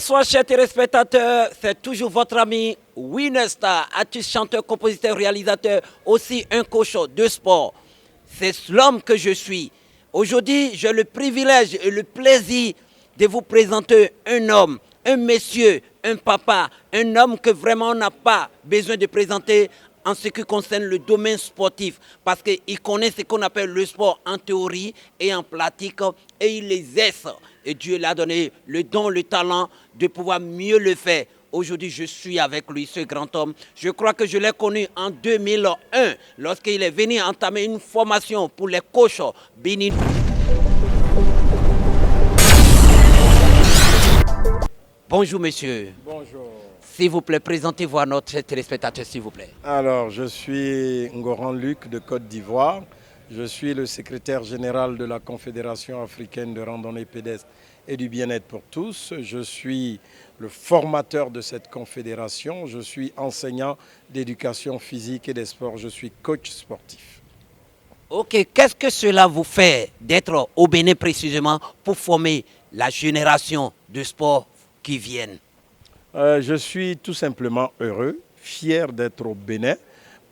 Bonsoir chers téléspectateurs, c'est toujours votre ami Winesta, artiste, chanteur, compositeur, réalisateur, aussi un coach de sport. C'est l'homme que je suis. Aujourd'hui, j'ai le privilège et le plaisir de vous présenter un homme, un monsieur, un papa, un homme que vraiment on n'a pas besoin de présenter en ce qui concerne le domaine sportif, parce qu'il connaît ce qu'on appelle le sport en théorie et en pratique, et il exerce. Et Dieu l'a donné le don, le talent de pouvoir mieux le faire. Aujourd'hui, je suis avec lui, ce grand homme. Je crois que je l'ai connu en 2001, lorsqu'il est venu entamer une formation pour les coachs bénins. Bonjour, monsieur. Bonjour. S'il vous plaît, présentez-vous à notre téléspectateur, s'il vous plaît. Alors, je suis Ngoran Luc de Côte d'Ivoire. Je suis le secrétaire général de la Confédération africaine de randonnée pédestre et du bien-être pour tous. Je suis le formateur de cette confédération. Je suis enseignant d'éducation physique et des sports. Je suis coach sportif. Ok, qu'est-ce que cela vous fait d'être au Bénin précisément pour former la génération de sports qui viennent? Je suis tout simplement heureux, fier d'être au Bénin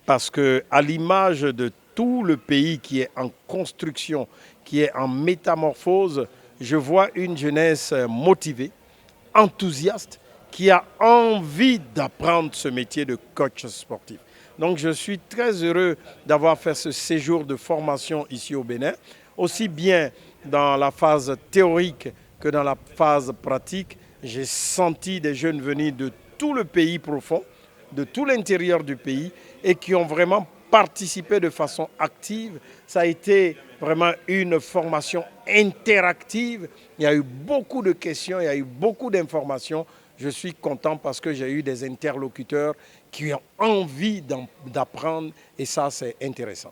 parce que, à l'image de tout le pays qui est en construction, qui est en métamorphose, je vois une jeunesse motivée, enthousiaste, qui a envie d'apprendre ce métier de coach sportif. Donc je suis très heureux d'avoir fait ce séjour de formation ici au Bénin, aussi bien dans la phase théorique que dans la phase pratique. J'ai senti des jeunes venir de tout le pays profond, de tout l'intérieur du pays et qui ont vraiment participé de façon active. Ça a été vraiment une formation interactive. Il y a eu beaucoup de questions, il y a eu beaucoup d'informations. Je suis content parce que j'ai eu des interlocuteurs qui ont envie d'apprendre et ça, c'est intéressant.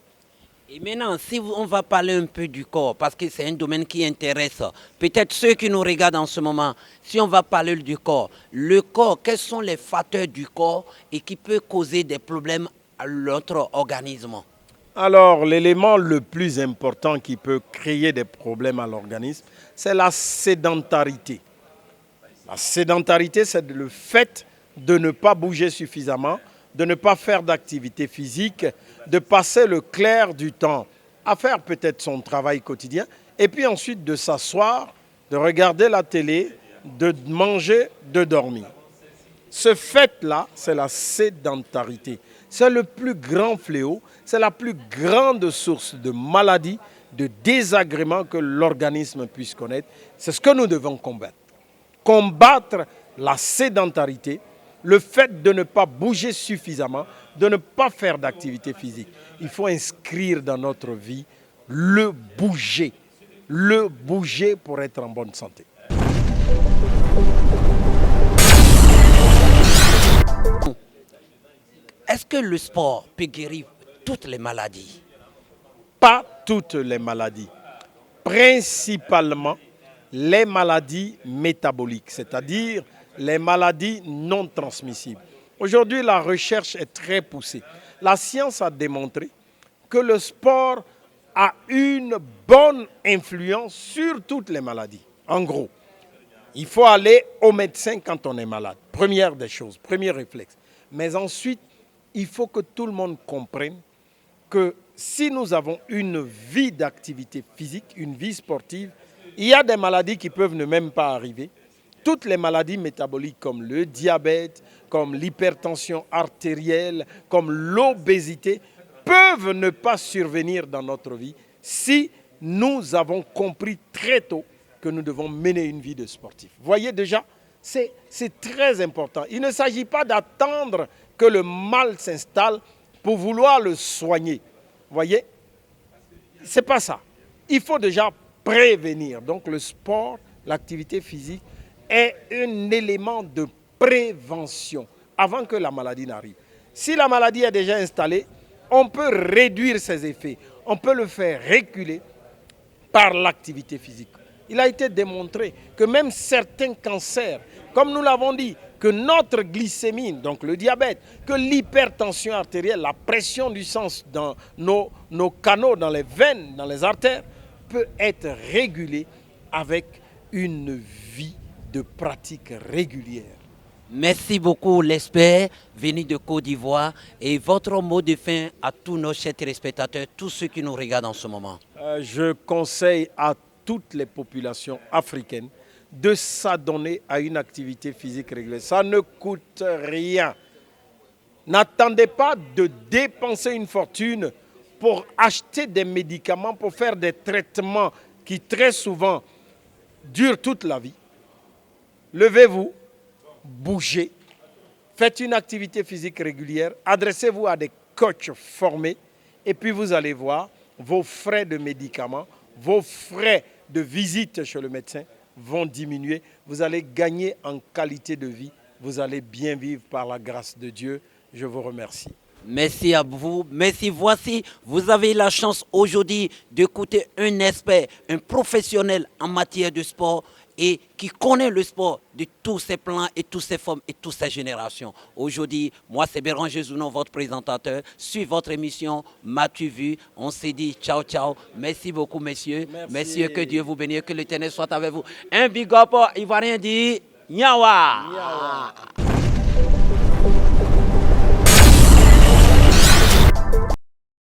Et maintenant, si on va parler un peu du corps, parce que c'est un domaine qui intéresse peut-être ceux qui nous regardent en ce moment, si on va parler du corps, le corps, quels sont les facteurs du corps et qui peuvent causer des problèmes à notre organisme? Alors, l'élément le plus important qui peut créer des problèmes à l'organisme, c'est la sédentarité. La sédentarité, c'est le fait de ne pas bouger suffisamment, de ne pas faire d'activité physique, de passer le clair du temps à faire peut-être son travail quotidien, et puis ensuite de s'asseoir, de regarder la télé, de manger, de dormir. Ce fait-là, c'est la sédentarité. C'est le plus grand fléau, c'est la plus grande source de maladies, de désagréments que l'organisme puisse connaître. C'est ce que nous devons combattre. Combattre la sédentarité, le fait de ne pas bouger suffisamment, de ne pas faire d'activité physique. Il faut inscrire dans notre vie le bouger pour être en bonne santé. Est-ce que le sport peut guérir toutes les maladies? Pas toutes les maladies, principalement les maladies métaboliques, c'est-à-dire les maladies non transmissibles. Aujourd'hui, la recherche est très poussée. La science a démontré que le sport a une bonne influence sur toutes les maladies. En gros, il faut aller au médecin quand on est malade. Première des choses, premier réflexe. Mais ensuite, il faut que tout le monde comprenne que si nous avons une vie d'activité physique, une vie sportive, il y a des maladies qui peuvent ne même pas arriver. Toutes les maladies métaboliques comme le diabète, comme l'hypertension artérielle, comme l'obésité, peuvent ne pas survenir dans notre vie si nous avons compris très tôt que nous devons mener une vie de sportif. Voyez déjà, c'est très important. Il ne s'agit pas d'attendre que le mal s'installe pour vouloir le soigner. Voyez, c'est pas ça. Il faut déjà prévenir. Donc le sport, l'activité physique est un élément de prévention avant que la maladie n'arrive. Si la maladie est déjà installée, on peut réduire ses effets. On peut le faire reculer par l'activité physique. Il a été démontré que même certains cancers, comme nous l'avons dit, que notre glycémie, donc le diabète, que l'hypertension artérielle, la pression du sang dans nos canaux, dans les veines, dans les artères, peut être régulée avec une vie de pratiques régulières. Merci beaucoup, l'expert venu de Côte d'Ivoire. Et votre mot de fin à tous nos chers téléspectateurs, tous ceux qui nous regardent en ce moment. Je conseille à toutes les populations africaines de s'adonner à une activité physique régulière. Ça ne coûte rien. N'attendez pas de dépenser une fortune pour acheter des médicaments, pour faire des traitements qui très souvent durent toute la vie. Levez-vous, bougez, faites une activité physique régulière, adressez-vous à des coachs formés et puis vous allez voir vos frais de médicaments, vos frais de visite chez le médecin vont diminuer. Vous allez gagner en qualité de vie. Vous allez bien vivre par la grâce de Dieu. Je vous remercie. Merci à vous. Merci. Voici, vous avez la chance aujourd'hui d'écouter un expert, un professionnel en matière de sport et qui connaît le sport de tous ses plans et toutes ses formes et toutes ses générations. Aujourd'hui, moi c'est Béranger Zounon, votre présentateur. Sur votre émission, M'as-tu vu? On s'est dit ciao, ciao. Merci beaucoup, messieurs. Merci. Messieurs, que Dieu vous bénisse, que l'Éternel soit avec vous. Un big up, Ivoirien dit Nyawa.